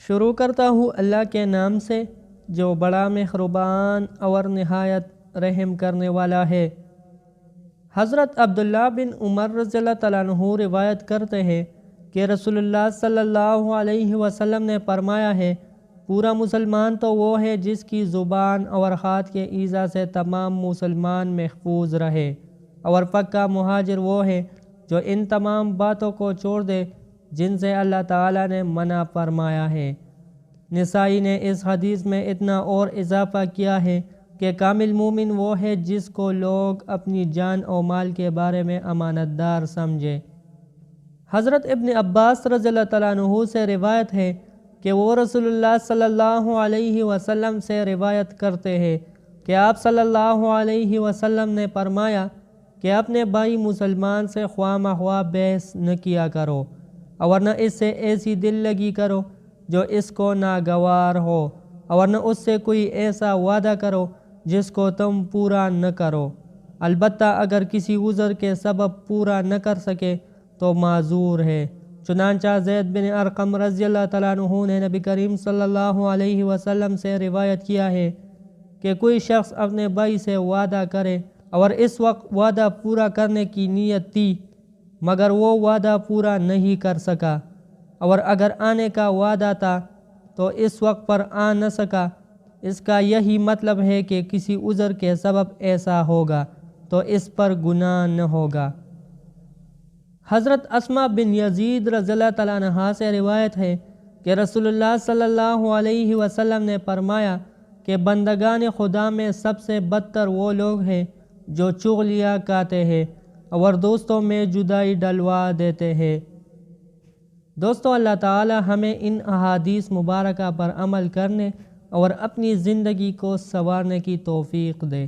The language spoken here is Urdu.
شروع کرتا ہوں اللہ کے نام سے جو بڑا مہربان اور نہایت رحم کرنے والا ہے۔ حضرت عبداللہ بن عمر رضی اللہ تعالیٰ عنہ روایت کرتے ہیں کہ رسول اللہ صلی اللہ علیہ وسلم نے فرمایا ہے، پورا مسلمان تو وہ ہے جس کی زبان اور ہاتھ کے ایذا سے تمام مسلمان محفوظ رہے، اور پکا مہاجر وہ ہے جو ان تمام باتوں کو چھوڑ دے جن سے اللہ تعالیٰ نے منع فرمایا ہے۔ نسائی نے اس حدیث میں اتنا اور اضافہ کیا ہے کہ کامل مومن وہ ہے جس کو لوگ اپنی جان و مال کے بارے میں امانت دار سمجھے۔ حضرت ابن عباس رضی اللہ تعالیٰ عنہ سے روایت ہے کہ وہ رسول اللہ صلی اللہ علیہ وسلم سے روایت کرتے ہیں کہ آپ صلی اللہ علیہ وسلم نے فرمایا کہ اپنے بھائی مسلمان سے خواہ مخواہ بحث نہ کیا کرو، اور نہ اس سے ایسی دل لگی کرو جو اس کو ناگوار ہو، اور نہ اس سے کوئی ایسا وعدہ کرو جس کو تم پورا نہ کرو، البتہ اگر کسی عذر کے سبب پورا نہ کر سکے تو معذور ہے۔ چنانچہ زید بن ارقم رضی اللہ تعالیٰ عنہ نے نبی کریم صلی اللہ علیہ وسلم سے روایت کیا ہے کہ کوئی شخص اپنے بھائی سے وعدہ کرے اور اس وقت وعدہ پورا کرنے کی نیت تھی مگر وہ وعدہ پورا نہیں کر سکا، اور اگر آنے کا وعدہ تھا تو اس وقت پر آ نہ سکا، اس کا یہی مطلب ہے کہ کسی عذر کے سبب ایسا ہوگا تو اس پر گناہ نہ ہوگا۔ حضرت اسماء بن یزید رضی اللہ تعالیٰ عنہا سے روایت ہے کہ رسول اللہ صلی اللہ علیہ وسلم نے فرمایا کہ بندگان خدا میں سب سے بدتر وہ لوگ ہیں جو چغلیاں کاتے ہیں اور دوستوں میں جدائی ڈلوا دیتے ہیں۔ دوستو، اللہ تعالی ہمیں ان احادیث مبارکہ پر عمل کرنے اور اپنی زندگی کو سنوارنے کی توفیق دے۔